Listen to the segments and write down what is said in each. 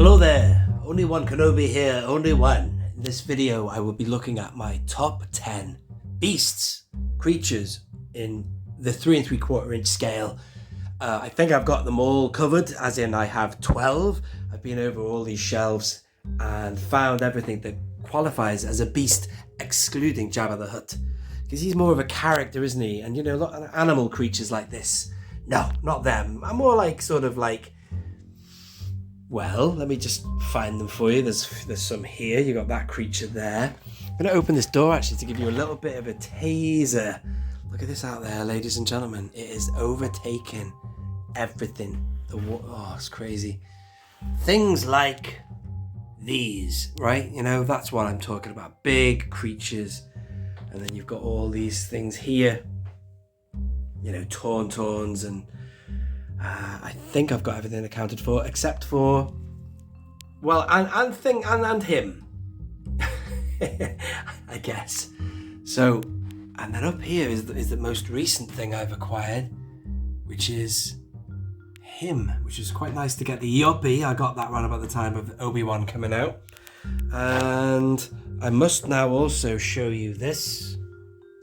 Hello there, only one Kenobi here, only one. In this video I will be looking at my top 10 beasts, creatures in the 3 3/4 inch scale. I think I've got them all covered, as in I have 12. I've been over all these shelves and found everything that qualifies as a beast, excluding Jabba the Hutt. Because he's more of a character, isn't he? And you know, a lot of animal creatures like this. No, not them. I'm more like, sort of like, well, let me just find them for you. There's some here. You got that creature there. I'm going to open this door actually to give you a little bit of a taser. Look at this out there, ladies and gentlemen. It is overtaken everything. Oh, it's crazy. Things like these, right? You know, that's what I'm talking about. Big creatures. And then you've got all these things here. You know, Tauntauns and I think I've got everything accounted for except for, well, and him, I guess. So, and then up here is the most recent thing I've acquired, which is him, which is quite nice to get the Yoppie. I got that right about the time of Obi-Wan coming out. And I must now also show you this.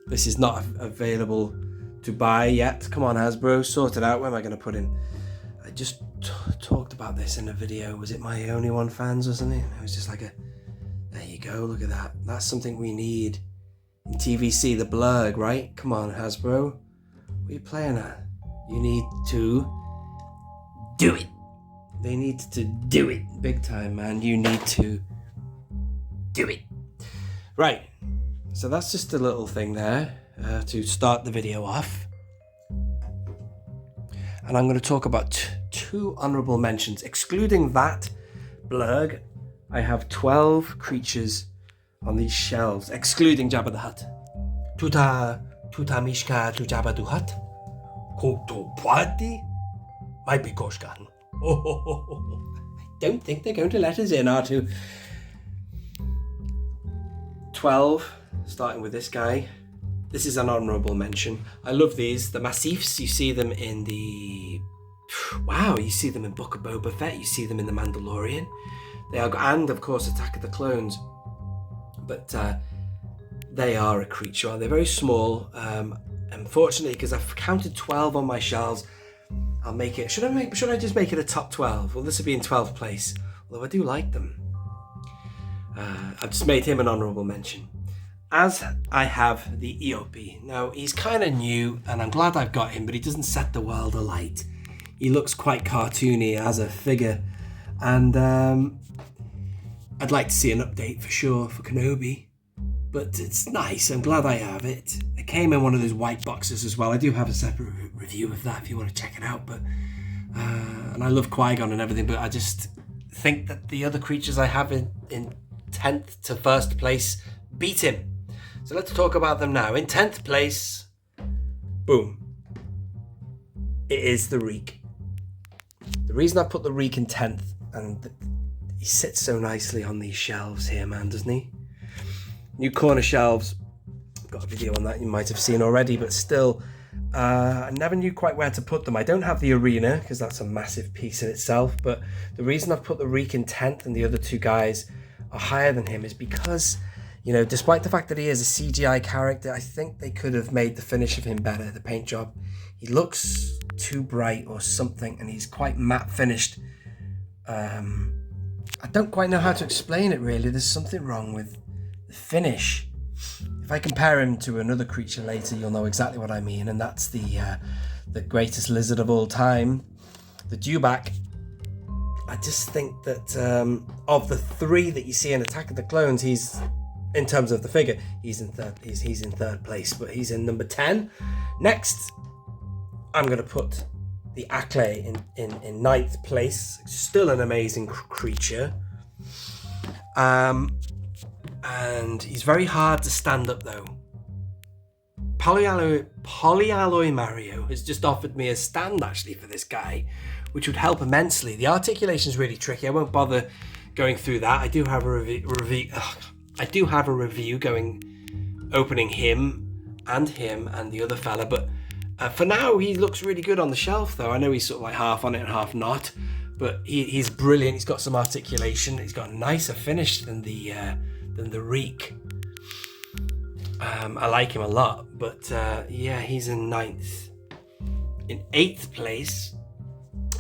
This is not available to buy yet. Come on, Hasbro, sort it out. Where am I going to put in? I just talked about this in a video. Was it My Only One Fans or something? It was just like a, there you go, look at that. That's something we need in TVC, the blurg, right? Come on, Hasbro. What are you playing at? You need to do it. They need to do it big time, man. You need to do it. Right. So that's just a little thing there to start the video off. And I'm going to talk about two honourable mentions. Excluding that blurg, I have 12 creatures on these shelves, excluding Jabba the Hutt. Tuta Mishka tu Jabba the Hutt. Koto Pwadi. Might be Koshkan. I don't think they're going to let us in, R2. 12, starting with this guy. This is an honourable mention. I love these. The Massifs, you see them in the... Wow, you see them in Book of Boba Fett. You see them in The Mandalorian. They are, and of course Attack of the Clones. But they are a creature. They're very small. Unfortunately, because I've counted 12 on my shelves, I'll make it... Should I just make it a top 12? Well, this would be in 12th place. Although I do like them. I've just made him an honourable mention. As I have the Eopie. Now, he's kind of new, and I'm glad I've got him, but he doesn't set the world alight. He looks quite cartoony as a figure, and I'd like to see an update for sure for Kenobi, but it's nice. I'm glad I have it. It came in one of those white boxes as well. I do have a separate review of that if you want to check it out, but and I love Qui-Gon and everything, but I just think that the other creatures I have in 10th to 1st place beat him. So let's talk about them now. In 10th place, boom, it is the Reek. The reason I put the Reek in 10th, and he sits so nicely on these shelves here, man, doesn't he? New corner shelves. I've got a video on that you might have seen already, but still, I never knew quite where to put them. I don't have the arena, because that's a massive piece in itself, but the reason I've put the Reek in 10th and the other two guys are higher than him is because, you know, despite the fact that he is a CGI character, I think they could have made the finish of him better, the paint job. He looks too bright or something, and he's quite matte finished. I don't quite know how to explain it, really. There's something wrong with the finish. If I compare him to another creature later, you'll know exactly what I mean, and that's the greatest lizard of all time, the Dewback. I just think that of the 3 that you see in Attack of the Clones, he's... In terms of the figure, he's in third. He's in 3rd place, but he's in number 10. Next, I'm going to put the Acklay in 9th place. Still an amazing creature, and he's very hard to stand up though. Polyalloy Mario has just offered me a stand actually for this guy, which would help immensely. The articulation is really tricky. I won't bother going through that. I do have a review going, opening him and the other fella, but for now he looks really good on the shelf though. I know he's sort of like half on it and half not, But he's brilliant. He's got some articulation. He's got a nicer finish than the Reek. I like him a lot, but yeah, he's in 9th. In 8th place,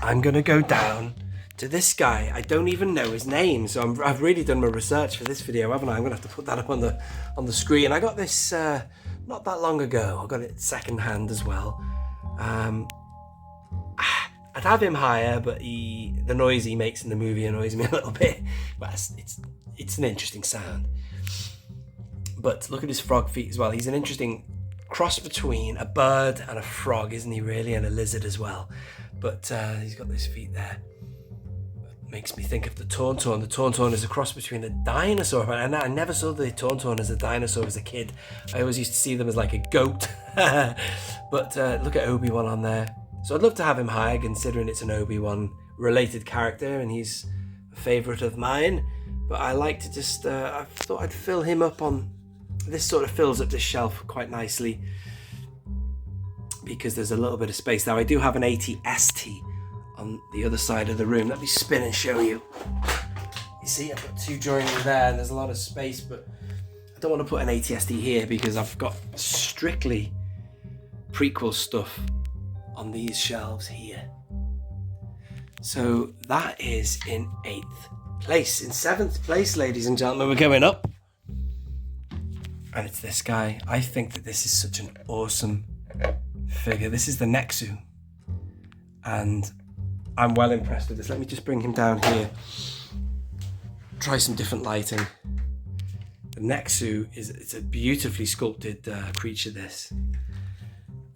I'm gonna go down to this guy. I don't even know his name, so I've really done my research for this video, haven't I? I'm gonna have to put that up on the screen. I got this not that long ago. I got it second hand as well. I'd have him higher, but the noise he makes in the movie annoys me a little bit. But it's an interesting sound. But look at his frog feet as well. He's an interesting cross between a bird and a frog, isn't he, really? And a lizard as well. But he's got those feet there. Makes me think of the Tauntaun. The Tauntaun is a cross between a dinosaur. And I never saw the Tauntaun as a dinosaur as a kid. I always used to see them as like a goat. But look at Obi-Wan on there. So I'd love to have him higher, considering it's an Obi-Wan related character and he's a favourite of mine. But I like to just, I thought I'd fill him up on, this sort of fills up this shelf quite nicely because there's a little bit of space. Now I do have an AT-ST on the other side of the room. Let me spin and show you. You see, I've got 2 joining there and there's a lot of space, but I don't want to put an AT-ST here because I've got strictly prequel stuff on these shelves here. So that is in 8th place. In 7th place, ladies and gentlemen, we're going up. And it's this guy. I think that this is such an awesome figure. This is the Nexu. And I'm well impressed with this. Let me just bring him down here. Try some different lighting. The Nexu it's a beautifully sculpted creature, this.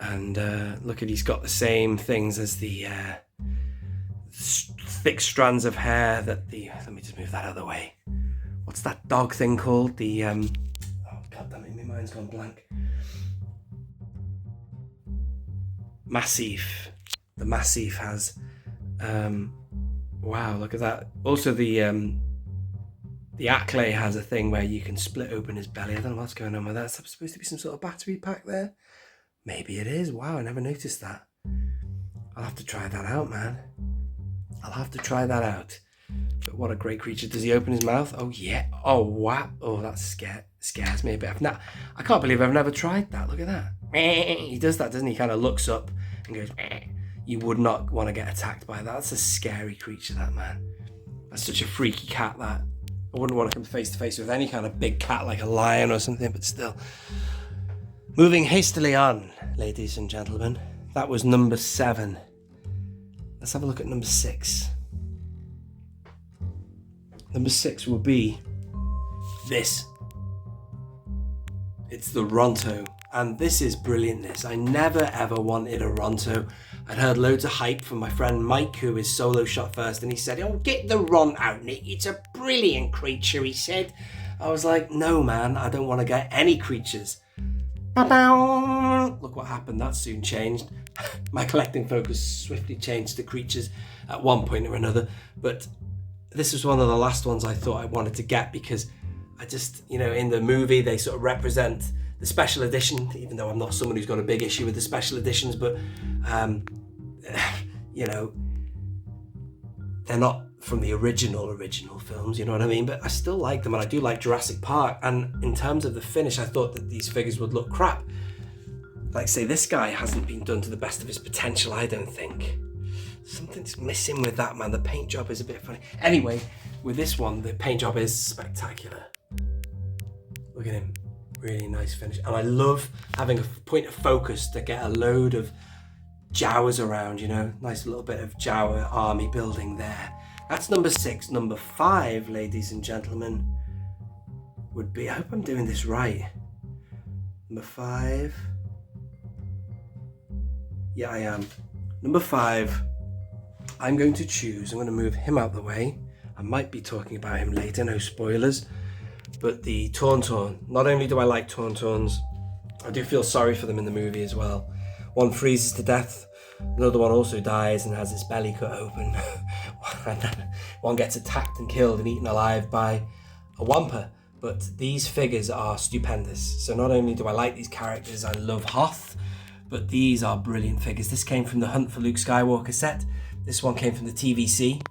And look at, he's got the same things as the thick strands of hair that let me just move that out of the way. What's that dog thing called? The, oh god damn it, my mind's gone blank. Massif. The Massif has, wow, look at that. Also the Acklay has a thing where you can split open his belly. I don't know what's going on with that. Is that supposed to be some sort of battery pack there? Maybe it is. Wow, I never noticed that. I'll have to try that out, man. I'll have to try that out. But what a great creature. Does he open his mouth? Oh, yeah. Oh, wow. Oh, that scares me a bit. I can't believe I've never tried that. Look at that. He does that, doesn't he? He kind of looks up and goes, you would not want to get attacked by that. That's a scary creature, that, man. That's such a freaky cat, that. I wouldn't want to come face to face with any kind of big cat like a lion or something, but still. Moving hastily on, ladies and gentlemen. That was number 7. Let's have a look at number 6. Number 6 will be this. It's the Ronto. And this is brilliant, this. I never ever wanted a Ronto. I'd heard loads of hype from my friend Mike, who is solo shot first, and he said, oh, get the Ronto, Nick. It's a brilliant creature, he said. I was like, no, man, I don't want to get any creatures. Look what happened, that soon changed. My collecting focus swiftly changed to creatures at one point or another, but this was one of the last ones I thought I wanted to get because I just, in the movie they sort of represent the special edition, even though I'm not someone who's got a big issue with the special editions, but they're not from the original films, you know what I mean? But I still like them, and I do like Jurassic Park. And in terms of the finish, I thought that these figures would look crap. Like, say, this guy hasn't been done to the best of his potential, I don't think. Something's missing with that, man. The paint job is a bit funny. Anyway, with this one, the paint job is spectacular. Look at him. Really nice finish. And I love having a point of focus to get a load of Jawas around, Nice little bit of Jawa army building there. That's number 6. Number 5, ladies and gentlemen, would be, I hope I'm doing this right. Number 5. Yeah, I am. Number 5, I'm going to move him out the way. I might be talking about him later, no spoilers. But the Tauntaun, not only do I like Tauntauns, I do feel sorry for them in the movie as well. One freezes to death, another one also dies and has its belly cut open. One gets attacked and killed and eaten alive by a Wampa. But these figures are stupendous. So not only do I like these characters, I love Hoth, but these are brilliant figures. This came from the Hunt for Luke Skywalker set. This one came from the TVC.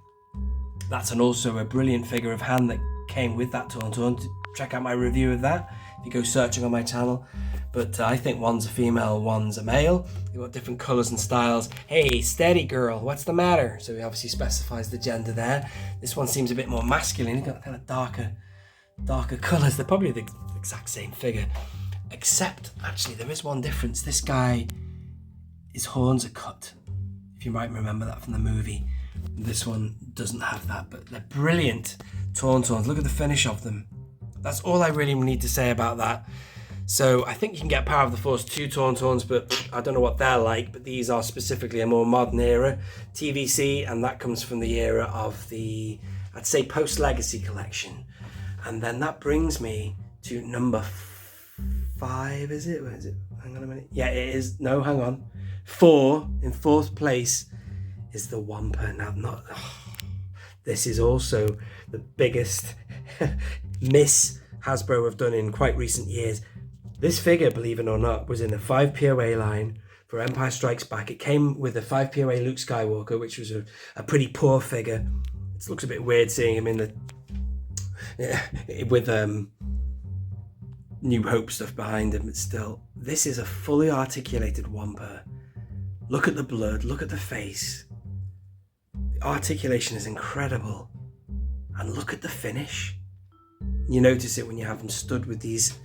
That's also a brilliant figure of Han that came with that Tauntaun. Check out my review of that if you go searching on my channel. But I think one's a female, one's a male. They've got different colours and styles. Hey, steady girl, what's the matter? So he obviously specifies the gender there. This one seems a bit more masculine. He's got kind of darker colours. They're probably the exact same figure. Except, actually, there is one difference. This guy, his horns are cut. If you might remember that from the movie. This one doesn't have that, but they're brilliant Tauntauns. Look at the finish of them. That's all I really need to say about that. So I think you can get Power of the Force 2 Tauntauns, but I don't know what they're like. But these are specifically a more modern era TVC, and that comes from the era of the, I'd say, post-Legacy collection. And then that brings me to number 5, is it? Where is it? Hang on a minute. Yeah, it is. No, hang on. 4, in 4th place, is the Wampa. Now, this is also the biggest miss Hasbro have done in quite recent years. This figure, believe it or not, was in the 5 POA line for Empire Strikes Back. It came with the 5 POA Luke Skywalker, which was a pretty poor figure. It looks a bit weird seeing him in the with New Hope stuff behind him, but still, this is a fully articulated Wampa. Look at the blood, look at the face. The articulation is incredible. And look at the finish. You notice it when you have them stood with these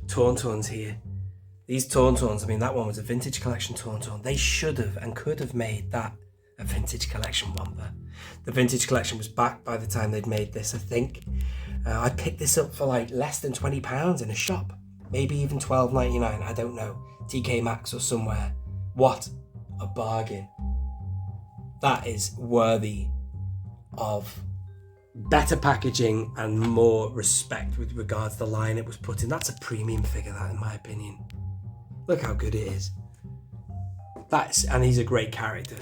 Tauntauns here. These Tauntauns, I mean, that one was a vintage collection Tauntaun. They should have and could have made that a vintage collection Wampa. The vintage collection was back by the time they'd made this, I think. I picked this up for like less than £20 in a shop. Maybe even $12.99, I don't know. TK Maxx or somewhere. What a bargain. That is worthy of better packaging and more respect with regards to the line it was put in. That's a premium figure, that, in my opinion. Look how good it is. And he's a great character.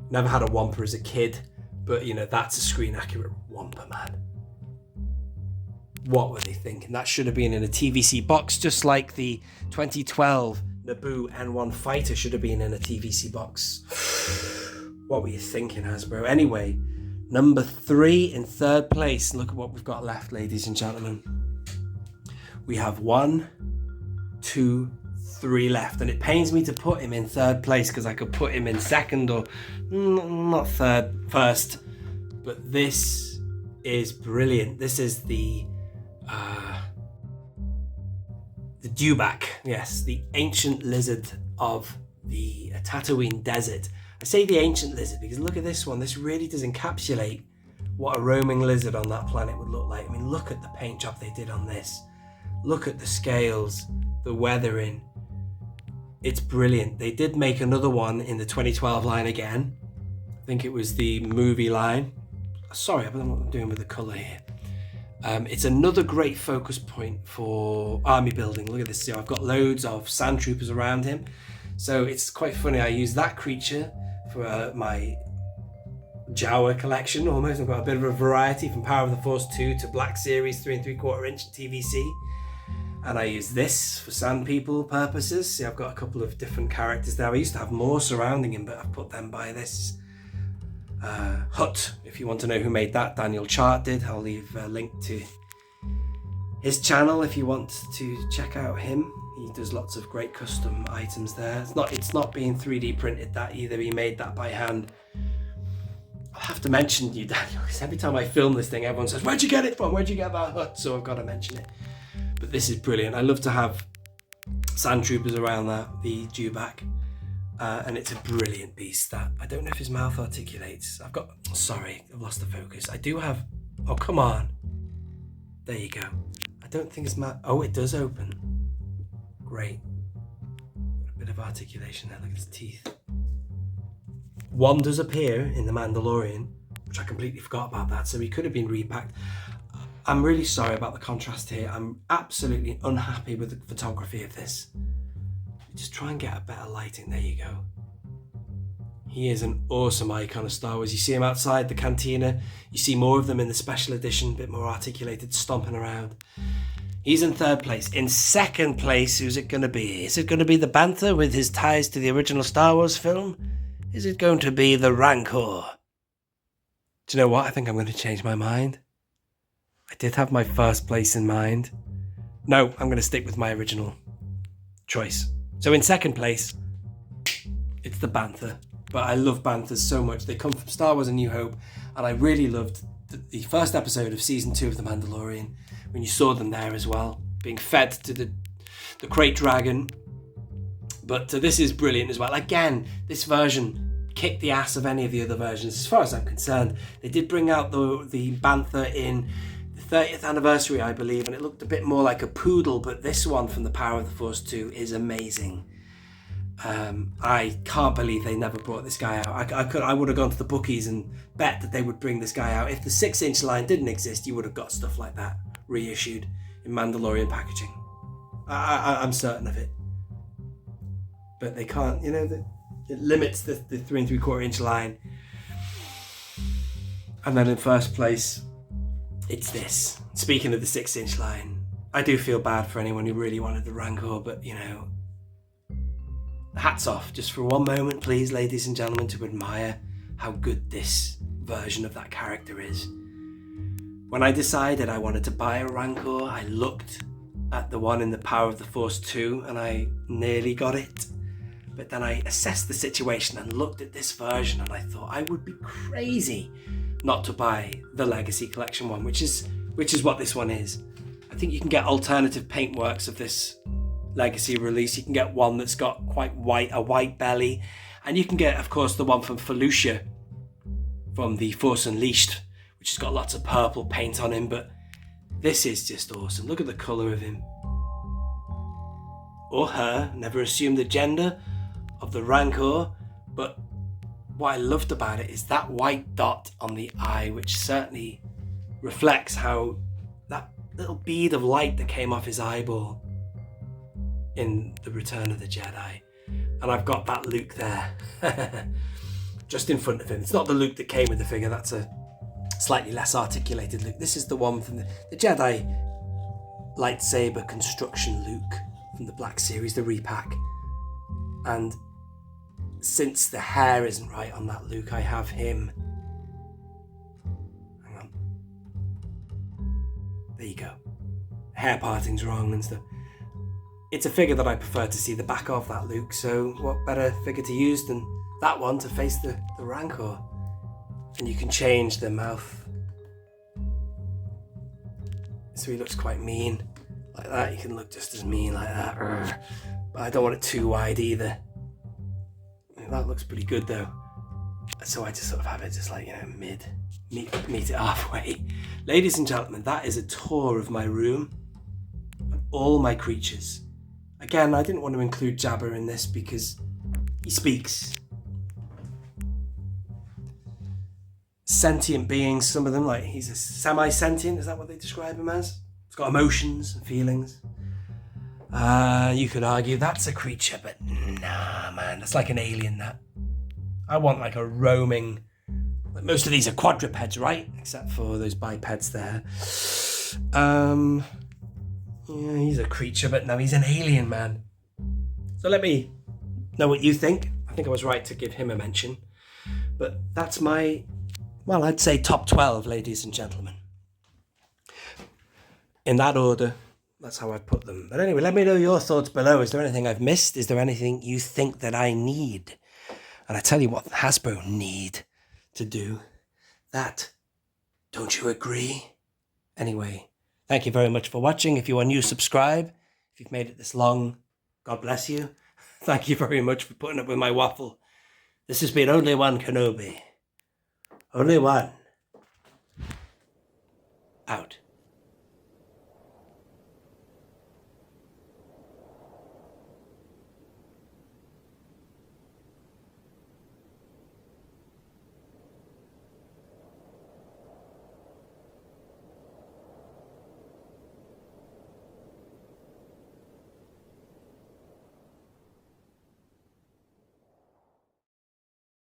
Never had a Wampa as a kid, but you know, that's a screen accurate Wampa, man. What were they thinking? That should have been in a TVC box, just like the 2012 Naboo N1 Fighter should have been in a TVC box. What were you thinking, Hasbro? Anyway, number 3 in 3rd place. Look at what we've got left, ladies and gentlemen. We have 1, 2, 3 left, and it pains me to put him in 3rd place because I could put him in 2nd or not 3rd, 1st. But this is brilliant. This is the Dewback, yes, the ancient lizard of the Tatooine desert. I say the ancient lizard because look at this one. This really does encapsulate what a roaming lizard on that planet would look like. I mean, look at the paint job they did on this. Look at the scales, the weathering. It's brilliant. They did make another one in the 2012 line again. I think it was the movie line. Sorry, I don't know what I'm doing with the colour here. It's another great focus point for army building. Look at this. So I've got loads of sand troopers around him. So it's quite funny. I use that creature for my Jawa collection almost. I've got a bit of a variety from Power of the Force 2 to Black Series 3 3/4 inch TVC. And I use this for sand people purposes. See, I've got a couple of different characters there. I used to have more surrounding him, but I've put them by this hut. If you want to know who made that, Daniel Chart did. I'll leave a link to his channel if you want to check out him. He does lots of great custom items there. It's not being 3D printed, that either. He made that by hand. I'll have to mention you, Daniel, because every time I film this thing, everyone says, "Where'd you get it from? Where'd you get that hut?" So I've got to mention it. But this is brilliant. I love to have sand troopers around the Dewback. And it's a brilliant beast. That I don't know if his mouth articulates. Sorry, I've lost the focus. I do have, oh, come on. There you go. I don't think his mouth, oh, it does open. Great. A bit of articulation there, look at his teeth. One does appear in The Mandalorian, which I completely forgot about that, so he could have been repacked. I'm really sorry about the contrast here. I'm absolutely unhappy with the photography of this. Just try and get a better lighting. There you go. He is an awesome icon of Star Wars. You see him outside the cantina. You see more of them in the special edition, a bit more articulated, stomping around. He's in 3rd place. In 2nd place, who's it going to be? Is it going to be the Bantha with his ties to the original Star Wars film? Is it going to be the Rancor? Do you know what? I think I'm going to change my mind. I did have my first place in mind. No, I'm going to stick with my original choice. So in second place, it's the Bantha. But I love Banthas so much. They come from Star Wars A New Hope. And I really loved the first episode of season 2 of The Mandalorian, when you saw them there as well, being fed to the crate dragon. But this is brilliant as well. Again, this version kicked the ass of any of the other versions, as far as I'm concerned. They did bring out the Bantha in the 30th anniversary, I believe, and it looked a bit more like a poodle, but this one from The Power of the Force 2 is amazing. I can't believe they never brought this guy out. I would have gone to the bookies and bet that they would bring this guy out. If the 6-inch line didn't exist, you would have got stuff like that reissued in Mandalorian packaging. I'm certain of it. But they can't, you know, it limits the 3 3/4 inch line. And then in first place, it's this. Speaking of the 6-inch line, I do feel bad for anyone who really wanted the Rancor, but you know, hats off just for one moment, please, ladies and gentlemen, to admire how good this version of that character is. When I decided I wanted to buy a Rancor, I looked at the one in The Power of the Force 2 and I nearly got it. But then I assessed the situation and looked at this version and I thought I would be crazy not to buy the Legacy Collection one, which is what this one is. I think you can get alternative paintworks of this Legacy release. You can get one that's got a white belly, and you can get, of course, the one from Felucia from The Force Unleashed, which has got lots of purple paint on him. But this is just awesome. Look at the colour of him. Or her. Never assume the gender of the Rancor. But what I loved about it is that white dot on the eye, which certainly reflects how that little bead of light that came off his eyeball in The Return of the Jedi. And I've got that Luke there just in front of him. It's not the Luke that came with the figure, that's a slightly less articulated Luke. This is the one from the Jedi lightsaber construction Luke from the Black Series, the repack. And since the hair isn't right on that Luke, I have him. Hang on. There you go. Hair parting's wrong and stuff. It's a figure that I prefer to see the back of, that Luke, so what better figure to use than that one to face the Rancor? And you can change the mouth so he looks quite mean like that. You can look just as mean like that, but I don't want it too wide either. That looks pretty good though, so I just sort of have it just like, you know, meet it halfway. Ladies and gentlemen, that is a tour of my room and all my creatures. Again, I didn't want to include Jabba in this because he speaks. Sentient beings, some of them, like he's a semi-sentient, is that what they describe him as? He's got emotions and feelings. You could argue that's a creature, but nah, man, that's like an alien, that. I want like a roaming, like most of these are quadrupeds, right? Except for those bipeds there. Yeah, he's a creature, but no, he's an alien, man. So let me know what you think. I think I was right to give him a mention. But that's my, well, I'd say top 12, ladies and gentlemen. In that order, that's how I put them. But anyway, let me know your thoughts below. Is there anything I've missed? Is there anything you think that I need? And I tell you what Hasbro need to do. That, don't you agree? Anyway, thank you very much for watching. If you are new, subscribe. If you've made it this long, God bless you. Thank you very much for putting up with my waffle. This has been Only One Kenobi. Only one. Out.